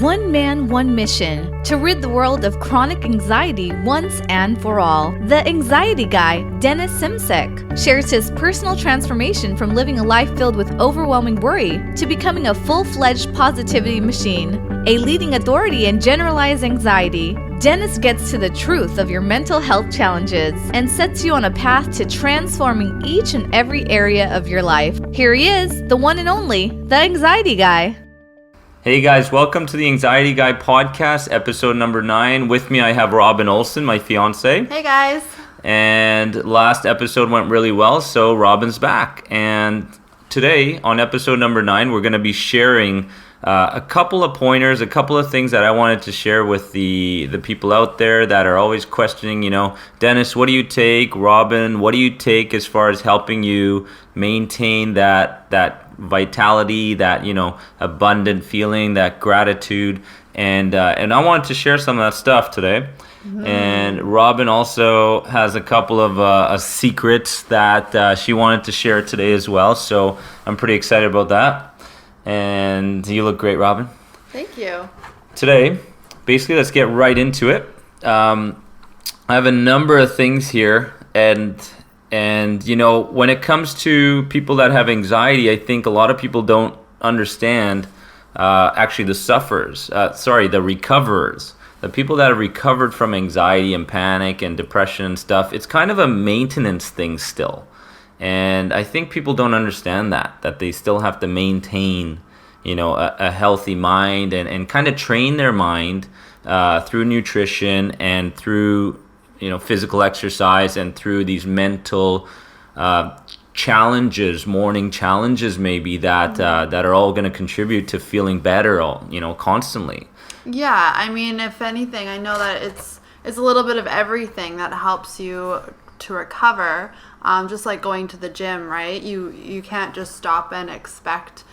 One man, one mission, to rid the world of chronic anxiety once and for all. The anxiety guy, Dennis Simsek, shares his personal transformation from living a life filled with overwhelming worry to becoming a full-fledged positivity machine, a leading authority in generalized anxiety. Dennis gets to the truth of your mental health challenges and sets you on a path to transforming each and every area of your life. Here he is, the one and only, the anxiety guy. Hey guys, welcome to the Anxiety Guy podcast, episode number 9. With me I have Robin Olson, my fiance. Hey guys. And last episode went really well, so Robin's back. And today, on episode number 9, we're going to be sharing a couple of pointers, a couple of things that I wanted to share with the people out there that are always questioning, Dennis, what do you take? Robin, what do you take as far as helping you maintain that vitality, that abundant feeling, that gratitude, and I wanted to share some of that stuff today. Mm-hmm. And Robin also has a couple of secrets that she wanted to share today as well, so I'm pretty excited about that. And you look great, Robin. Thank you. Today, basically, let's get right into it. I have a number of things here, and when it comes to people that have anxiety, I think a lot of people don't understand actually the recoverers. The people that have recovered from anxiety and panic and depression and stuff, it's kind of a maintenance thing still. And I think people don't understand that they still have to maintain, a healthy mind and kind of train their mind through nutrition and through physical exercise and through these mental challenges, morning challenges maybe that are all going to contribute to feeling better, constantly. Yeah, I mean, if anything, I know that it's a little bit of everything that helps you to recover. Just like going to the gym, right? You can't just stop and expect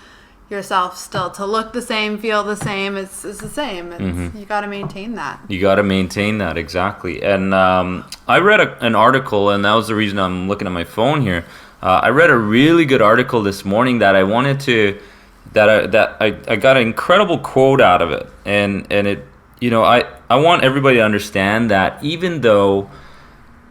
yourself still to look the same, feel the same. It's the same. You got to maintain that. You got to maintain that, exactly. And I read an article, and that was the reason I'm looking at my phone here. I read a really good article this morning that I wanted to, I got an incredible quote out of it, and it, I want everybody to understand that even though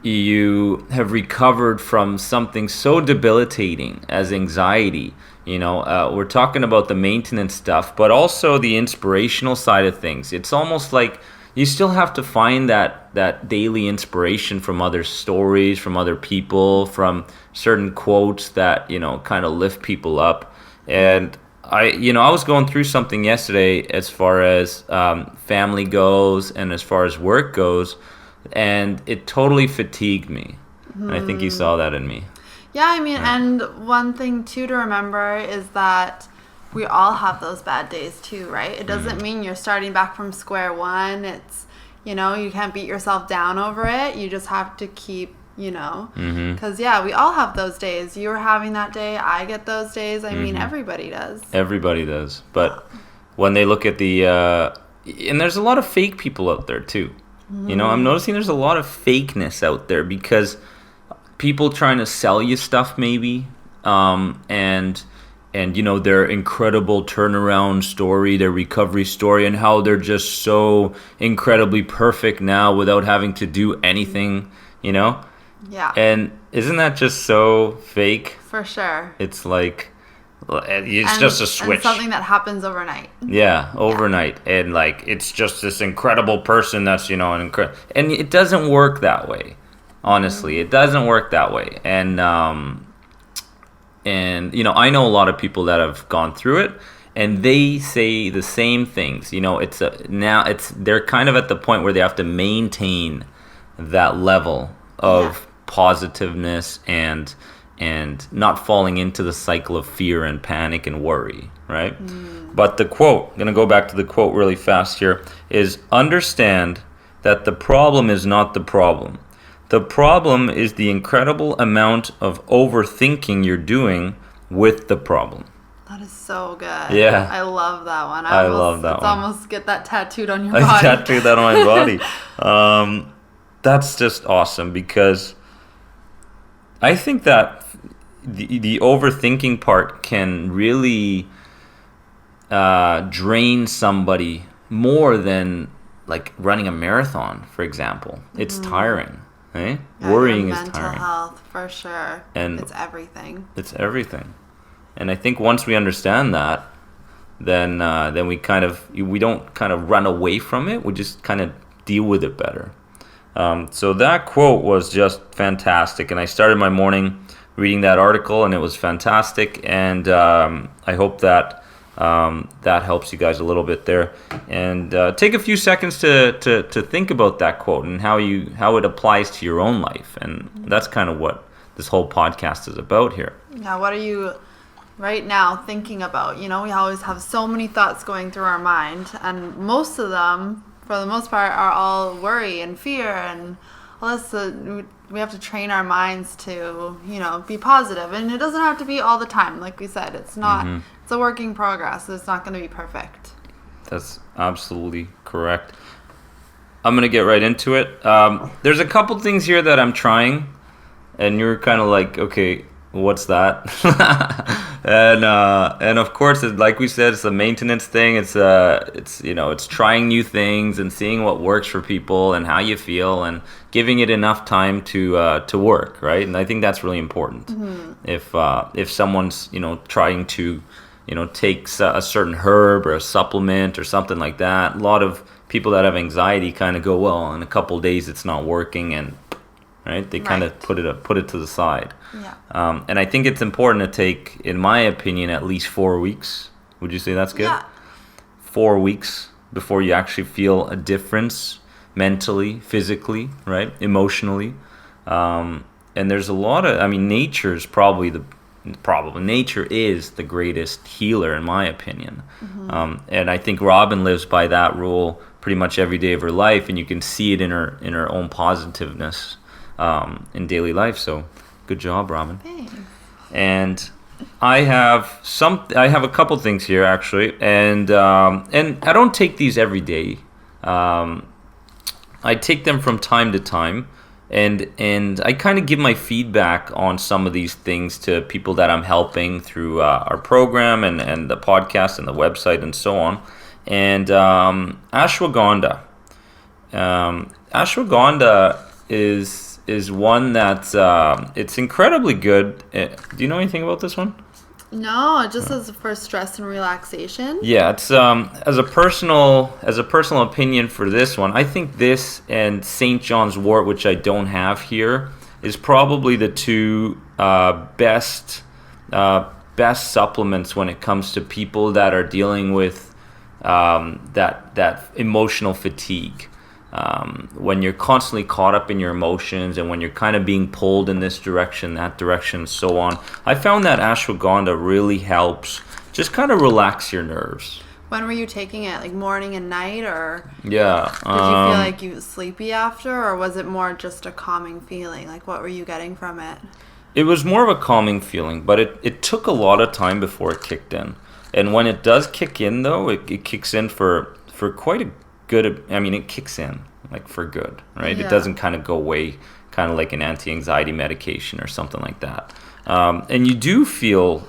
you have recovered from something so debilitating as anxiety, we're talking about the maintenance stuff, but also the inspirational side of things. It's almost like you still have to find that daily inspiration from other stories, from other people, from certain quotes that, kind of lift people up. And I was going through something yesterday as far as family goes and as far as work goes, and it totally fatigued me. And I think you saw that in me. Yeah, I mean, and one thing too to remember is that we all have those bad days too, right? It doesn't mean you're starting back from square one. It's, you can't beat yourself down over it. You just have to keep, because we all have those days. You're having that day. I get those days. I mean, everybody does. Everybody does. But when they look at and there's a lot of fake people out there too. I'm noticing there's a lot of fakeness out there because people trying to sell you stuff maybe, and their incredible turnaround story, their recovery story, and how they're just so incredibly perfect now without having to do anything, Yeah. And isn't that just so fake? For sure. It's like, it's just a switch. And something that happens overnight. Yeah, overnight. Yeah. And it's just this incredible person that's, and it doesn't work that way. Honestly, it doesn't work that way. And I know a lot of people that have gone through it, and they say the same things. They're kind of at the point where they have to maintain that level of positiveness and not falling into the cycle of fear and panic and worry, right? But the quote, I'm going to go back to the quote really fast here, is understand that the problem is not the problem. The problem is the incredible amount of overthinking you're doing with the problem. That is so good. Yeah. I love that one. I love that one. Almost get that tattooed on your body. I tattooed that on my body. That's just awesome because I think that the overthinking part can really drain somebody more than like running a marathon, for example. It's tiring, eh? Worrying is mental tiring. health, for sure. And it's everything. It's everything. And I think once we understand that, then we don't kind of run away from it. We just kind of deal with it better. So that quote was just fantastic, and I started my morning reading that article, and it was fantastic. And I hope that that helps you guys a little bit there. And take a few seconds to think about that quote and how it applies to your own life. And that's kind of what this whole podcast is about here. Yeah, what are you right now thinking about? You know, we always have so many thoughts going through our mind, and most of them, for the most part, are all worry and fear and all this. We have to train our minds to, be positive, and it doesn't have to be all the time. Like we said, it's not. It's a work in progress. So it's not going to be perfect. That's absolutely correct. I'm gonna get right into it. There's a couple things here that I'm trying, and you're kind of like, okay, what's that? and of course, like we said, it's a maintenance thing. It's trying new things and seeing what works for people and how you feel and giving it enough time to work, right? And I think that's really important. If someone's trying to take a certain herb or a supplement or something like that, a lot of people that have anxiety kind of go, well, in a couple of days it's not working, and right, they kind of put it to the side. Yeah. And I think it's important to take, in my opinion, at least 4 weeks. Would you say that's good? Yeah. 4 weeks before you actually feel a difference mentally, physically, right, emotionally. And there's a lot of, nature is nature is the greatest healer, in my opinion. And I think Robin lives by that rule pretty much every day of her life, and you can see it in her own positiveness in daily life. So good job, Robin. Thanks. And I have a couple things here actually, and I don't take these every day. I take them from time to time, and I kind of give my feedback on some of these things to people that I'm helping through our program and the podcast and the website and so on. And ashwagandha. Ashwagandha is one that's it's incredibly good. Do you know anything about this one? No, just as for stress and relaxation. Yeah, it's as a personal opinion for this one, I think this and St. John's wort, which I don't have here, is probably the two best supplements when it comes to people that are dealing with that emotional fatigue. When you're constantly caught up in your emotions and when you're kind of being pulled in this direction, that direction, so on. I found that ashwagandha really helps just kind of relax your nerves. When were you taking it? Like morning and night, or yeah? Did you feel like you were sleepy after, or was it more just a calming feeling? Like what were you getting from it? It was more of a calming feeling, but it took a lot of time before it kicked in. And when it does kick in, though, it kicks in for quite a good. It kicks in like for good, right? Yeah. It doesn't kind of go away, kind of like an anti-anxiety medication or something like that. And you do feel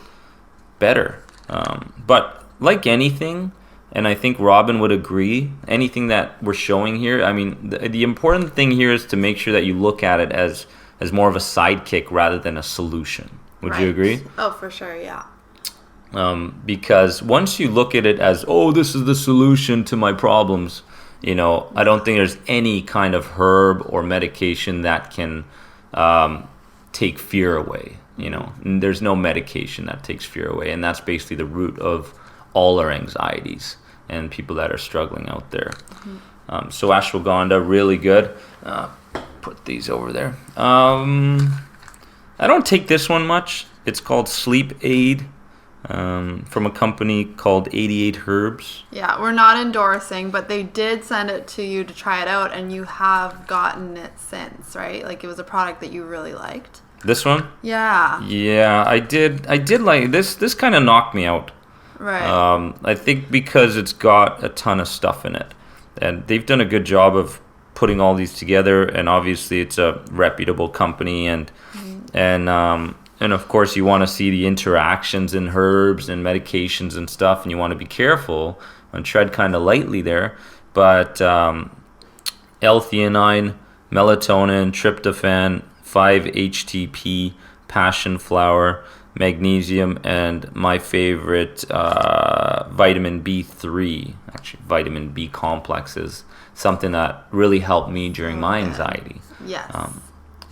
better. But like anything, and I think Robin would agree, anything that we're showing here, the important thing here is to make sure that you look at it as more of a sidekick rather than a solution. Would you agree? Oh, for sure, yeah. Because once you look at it as, oh, this is the solution to my problems, I don't think there's any kind of herb or medication that can take fear away. There's no medication that takes fear away, and that's basically the root of all our anxieties and people that are struggling out there. So ashwagandha, really good. Put these over there. I don't take this one much. It's called Sleep Aid. From a company called 88 Herbs. Yeah, we're not endorsing, but they did send it to you to try it out, and you have gotten it since, right? Like it was a product that you really liked. This one? Yeah. Yeah, I did like this. This kind of knocked me out. Right. I think because it's got a ton of stuff in it, and they've done a good job of putting all these together. And obviously, it's a reputable company, and of course, you want to see the interactions in herbs and medications and stuff, and you want to be careful and tread kind of lightly there. But L-theanine, melatonin, tryptophan, 5-HTP, passion flower, magnesium, and my favorite, vitamin B3. Actually, vitamin B complex is something that really helped me during my anxiety. Yes.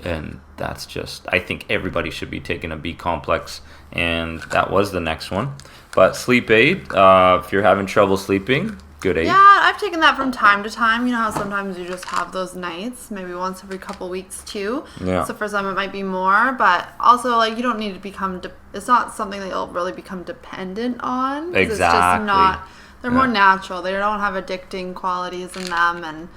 And that's just, I think everybody should be taking a B complex, and that was the next one. But sleep aid, if you're having trouble sleeping, good aid. Yeah, I've taken that from time to time. You know how sometimes you just have those nights, maybe once every couple weeks too. Yeah. So for some it might be more, but also like you don't need to become, it's not something that you'll really become dependent on. 'Cause Exactly. It's just not, they're more natural. They don't have addicting qualities in them, and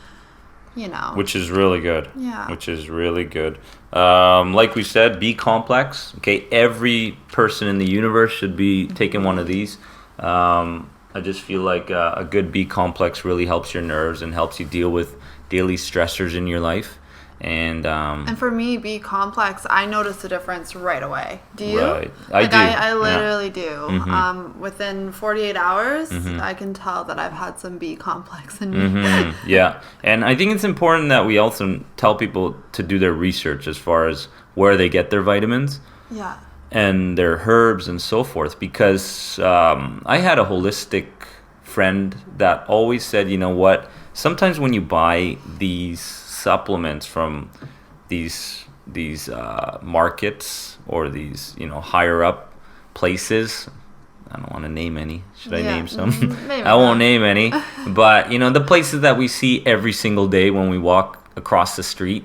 you know. Which is really good. Yeah. Which is really good. Like we said, B complex. Okay, every person in the universe should be taking one of these. I just feel like a good B complex really helps your nerves and helps you deal with daily stressors in your life. And for me, B complex, I notice a difference right away. Do you? Right. I do. I literally do. Mm-hmm. Within 48 hours, I can tell that I've had some B complex in me. Yeah. And I think it's important that we also tell people to do their research as far as where they get their vitamins. Yeah. And their herbs and so forth, because I had a holistic friend that always said, you know what, sometimes when you buy these supplements from these markets or these, you know, higher up places, I don't want to name any. Should I name some? Maybe I won't not. name any. But, you know, the places that we see every single day when we walk across the street.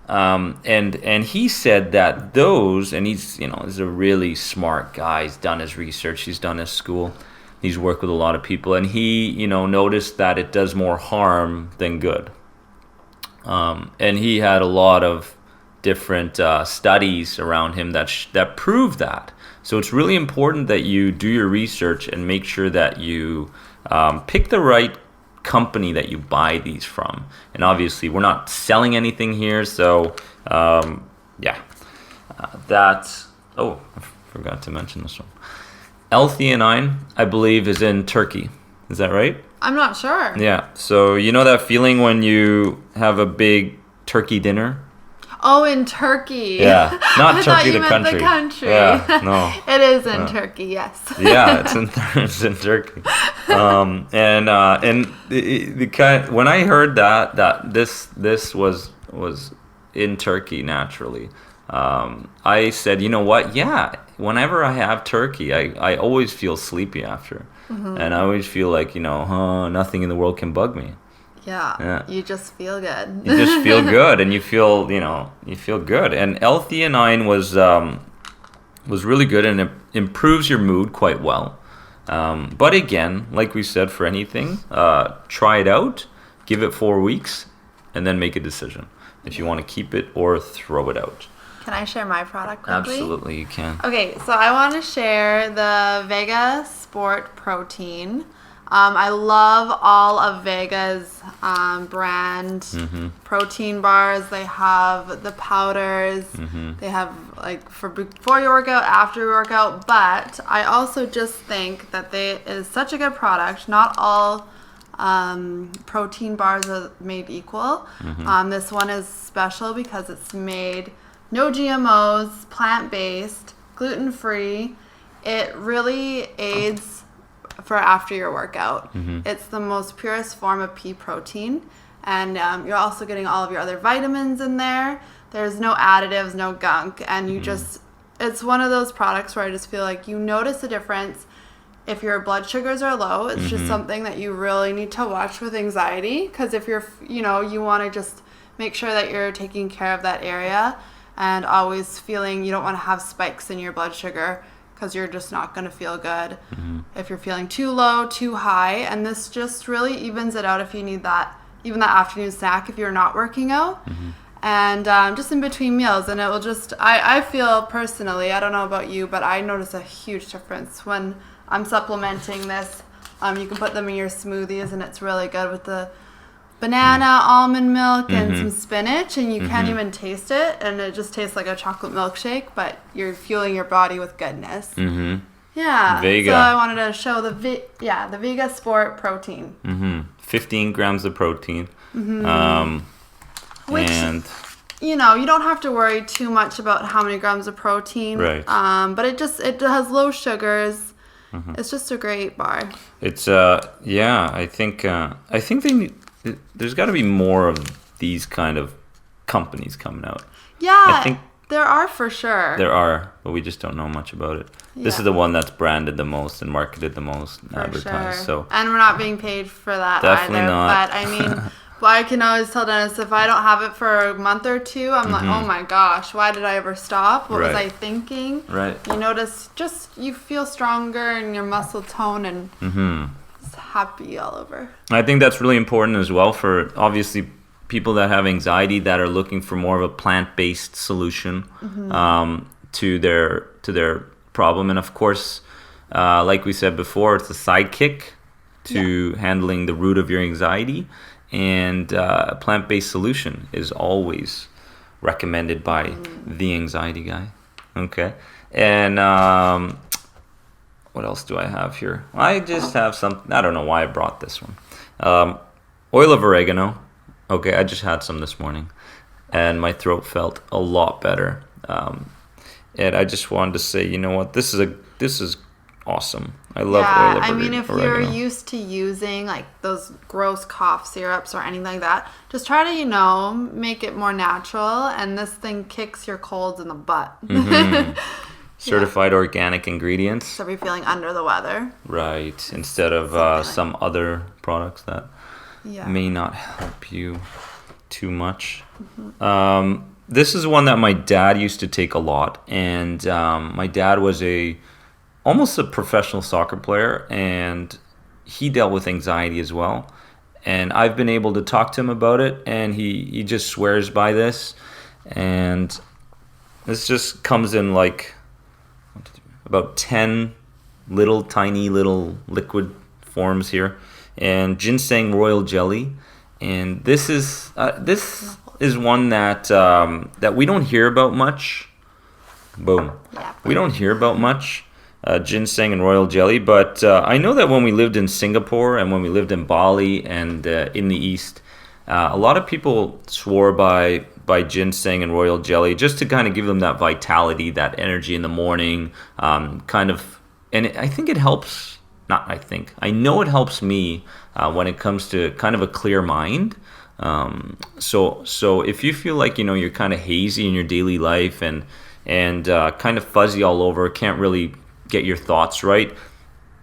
And he said that those, and he's a really smart guy. He's done his research. He's done his school. He's worked with a lot of people. And he, noticed that it does more harm than good. And he had a lot of different studies around him that prove that. So it's really important that you do your research and make sure that you pick the right company that you buy these from. And obviously, we're not selling anything here. So, that's... Oh, I forgot to mention this one. L-theanine, I believe, is in Turkey. Is that right? I'm not sure. Yeah. So you know that feeling when you have a big turkey dinner? Oh, in Turkey. Yeah, not I Turkey thought you the meant country. the country. Yeah, no. It is in Turkey, yes. Yeah, it's in Turkey. And the kind, when I heard that this was in Turkey naturally, I said, you know what? Yeah, whenever I have turkey, I always feel sleepy after, and I always feel like nothing in the world can bug me. Yeah. You just feel good. You just feel good, and you feel good. And L-theanine was really good, and it improves your mood quite well. But again, like we said, for anything, try it out, give it 4 weeks, and then make a decision if you want to keep it or throw it out. Can I share my product quickly? Absolutely, you can. Okay, so I want to share the Vega Sport Protein. I love all of Vega's brand protein bars. They have the powders. They have like for before your workout, after your workout. But I also just think that it is such a good product. Not all protein bars are made equal. This one is special because it's made no GMOs, plant-based, gluten-free. It really aids for after your workout. It's the most purest form of pea protein, and you're also getting all of your other vitamins in there. There's no additives, no gunk, and you just, it's one of those products where I just feel like you notice a difference if your blood sugars are low. It's just something that you really need to watch with anxiety, because if you're, you want to just make sure that you're taking care of that area and always feeling you don't want to have spikes in your blood sugar, because you're just not going to feel good if you're feeling too low, too high. And this just really evens it out if you need that, even that afternoon snack if you're not working out. And just in between meals. And it will just, I feel personally, I don't know about you, but I notice a huge difference when I'm supplementing this. You can put them in your smoothies, and it's really good with the banana, almond milk, and some spinach, and you can't even taste it, and it just tastes like a chocolate milkshake, but you're fueling your body with goodness. Yeah. Vega. So I wanted to show the Vega Sport protein. 15 grams of protein. Which, and you don't have to worry too much about how many grams of protein. Right. But it has low sugars. It's just a great bar. It's I think they need, there's got to be more of these kind of companies coming out. Yeah, I think there are for sure. there are, but we just don't know much about it. This Yeah. is the one that's branded the most and marketed the most, and For advertised. sure. So And we're not being paid for that Definitely either. not. But I mean, well, I can always tell Dennis if I don't have it for a month or two, I'm like, oh my gosh, why did I ever stop? What was Right. I thinking? right. You notice you feel stronger and your muscle tone and just happy all over. I think that's really important as well for obviously people that have anxiety that are looking for more of a plant-based solution to their problem. And of course, like we said before, it's a sidekick to handling the root of your anxiety. And a plant-based solution is always recommended by the anxiety guy. Okay. And what else do I have here? I just have something. I don't know why I brought this one. Oil of oregano. Okay, I just had some this morning, and my throat felt a lot better. And I just wanted to say, you know what? This is awesome. I love oil of I mean, if oregano. you're used to using like those gross cough syrups or anything like that, just try to, make it more natural. And this thing kicks your colds in the butt. Certified organic ingredients. So if you're feeling under the weather. Right. Instead of like some other products that Yeah. may not help you too much. This is one that my dad used to take a lot. And my dad was almost a professional soccer player, and he dealt with anxiety as well. And I've been able to talk to him about it, and he just swears by this. And this just comes in like about 10 tiny little liquid forms here. And ginseng royal jelly. And this is one that we don't hear about much. Boom. Yeah. We don't hear about much. Ginseng and royal jelly, but I know that when we lived in Singapore and when we lived in Bali and in the East, a lot of people swore by ginseng and royal jelly just to kind of give them that vitality, that energy in the morning, and I think it helps. I know it helps me when it comes to kind of a clear mind. So if you feel like you're kind of hazy in your daily life and kind of fuzzy all over, can't really get your thoughts right,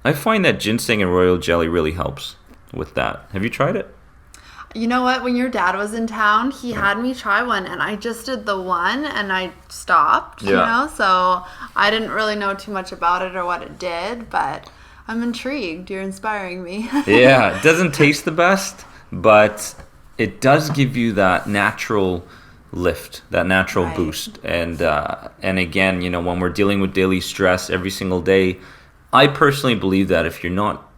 I find that ginseng and royal jelly really helps with that. Have you tried it? You know what? When your dad was in town, he had me try one, and I just did the one, and I stopped, so I didn't really know too much about it or what it did, but I'm intrigued. You're inspiring me. Yeah, it doesn't taste the best, but it does give you that natural lift, that natural boost. And again, when we're dealing with daily stress every single day, I personally believe that if you're not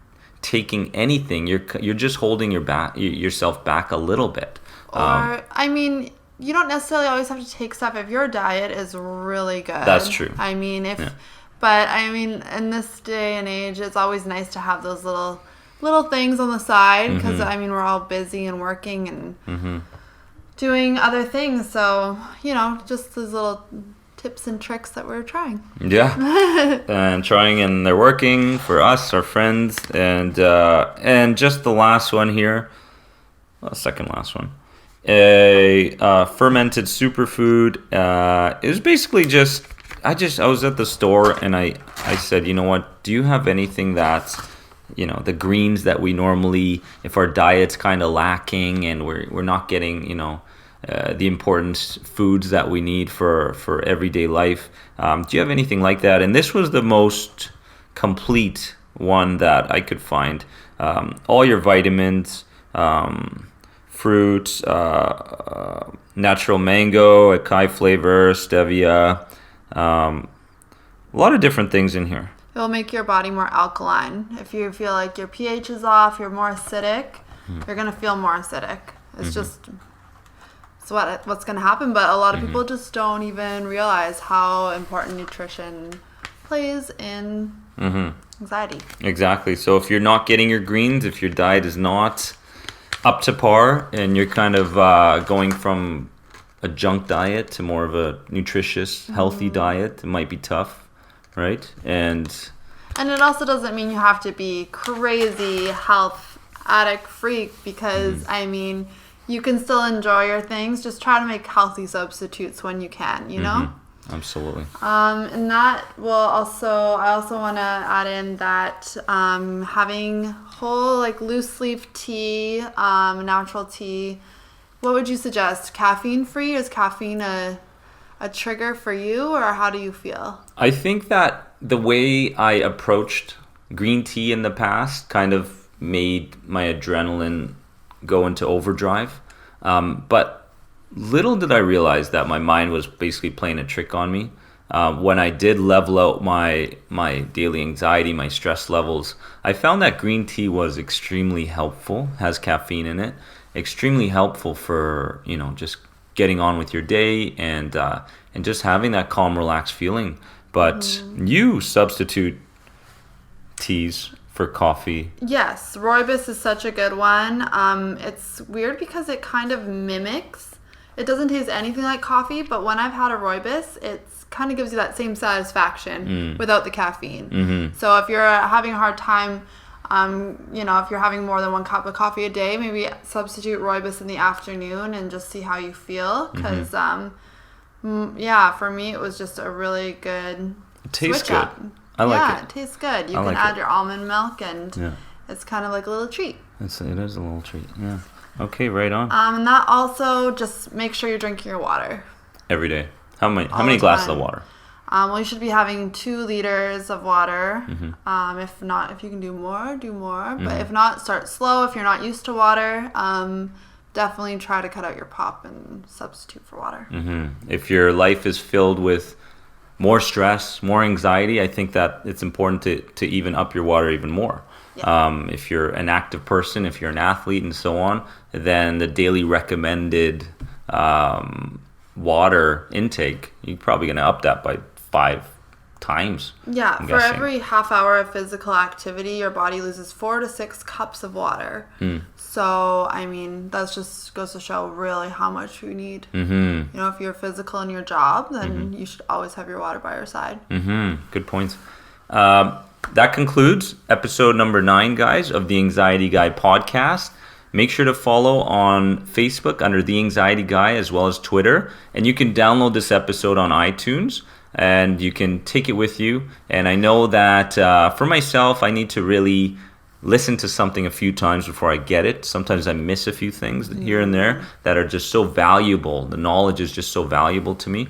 taking anything, you're just holding yourself back a little bit. You don't necessarily always have to take stuff if your diet is really good. That's true. But in this day and age, it's always nice to have those little things on the side because we're all busy and working and doing other things. So just those little tips and tricks that we're trying. Yeah, and they're working for us, our friends, and just the last one here, second last one, a fermented superfood. It was basically just I was at the store and I said, you know what, do you have anything that's the greens that we normally, if our diet's kind of lacking and we're not getting the important foods that we need for everyday life. Do you have anything like that? And this was the most complete one that I could find. All your vitamins, fruits, natural mango, acai flavor, stevia, a lot of different things in here. It'll make your body more alkaline. If you feel like your pH is off, you're more acidic, you're going to feel more acidic. It's just... It's what's going to happen, but a lot of people just don't even realize how important nutrition plays in anxiety. Exactly. So if you're not getting your greens, if your diet is not up to par, and you're kind of going from a junk diet to more of a nutritious, healthy diet, it might be tough, right? And it also doesn't mean you have to be crazy health addict freak, because I mean, you can still enjoy your things. Just try to make healthy substitutes when you can, you know? Absolutely. And that will also, I also want to add in that having whole, like, loose leaf tea, natural tea, what would you suggest? Caffeine free? Is caffeine a trigger for you, or how do you feel? I think that the way I approached green tea in the past kind of made my adrenaline go into overdrive. But little did I realize that my mind was basically playing a trick on me. When I did level out my daily anxiety, my stress levels, I found that green tea was extremely helpful, has caffeine in it, extremely helpful for, just getting on with your day and just having that calm, relaxed feeling. But you substitute teas for coffee. Yes, rooibos is such a good one. It's weird because it kind of mimics. It doesn't taste anything like coffee, but when I've had a rooibos, it kind of gives you that same satisfaction without the caffeine. So if you're having a hard time, if you're having more than 1 cup of coffee a day, maybe substitute rooibos in the afternoon and just see how you feel. Because, for me, it was just a really good tastes switch good. up. I like it. Yeah, it tastes good. You can add your almond milk, and it's kind of like a little treat. It is a little treat, yeah. Okay, right on. And that also, just make sure you're drinking your water. Every day. How many glasses of water? Well, you should be having 2 liters of water. If not, if you can do more, do more. But if not, start slow. If you're not used to water, definitely try to cut out your pop and substitute for water. If your life is filled with more stress, more anxiety, I think that it's important to even up your water even more. Yeah. If you're an active person, if you're an athlete and so on, then the daily recommended water intake, you're probably going to up that by 5 times. Yeah, for every half hour of physical activity, your body loses 4 to 6 cups of water. So, I mean, that just goes to show really how much you need. If you're physical in your job, then you should always have your water by your side. Good points. That concludes episode number 9, guys, of the Anxiety Guy podcast. Make sure to follow on Facebook under The Anxiety Guy, as well as Twitter. And you can download this episode on iTunes, and you can take it with you. And I know that for myself, I need to really listen to something a few times before I get it. Sometimes I miss a few things here and there that are just so valuable. The knowledge is just so valuable to me.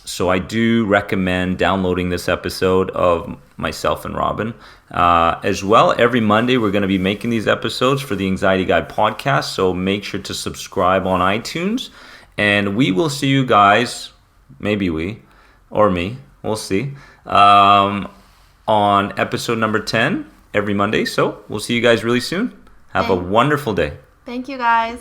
So I do recommend downloading this episode of myself and Robin. As well, every Monday we're going to be making these episodes for the Anxiety Guy podcast. So make sure to subscribe on iTunes. And we will see you guys, maybe we, or me, we'll see, on episode number 10 every Monday. So we'll see you guys really soon. Have a wonderful day. Thank you, guys.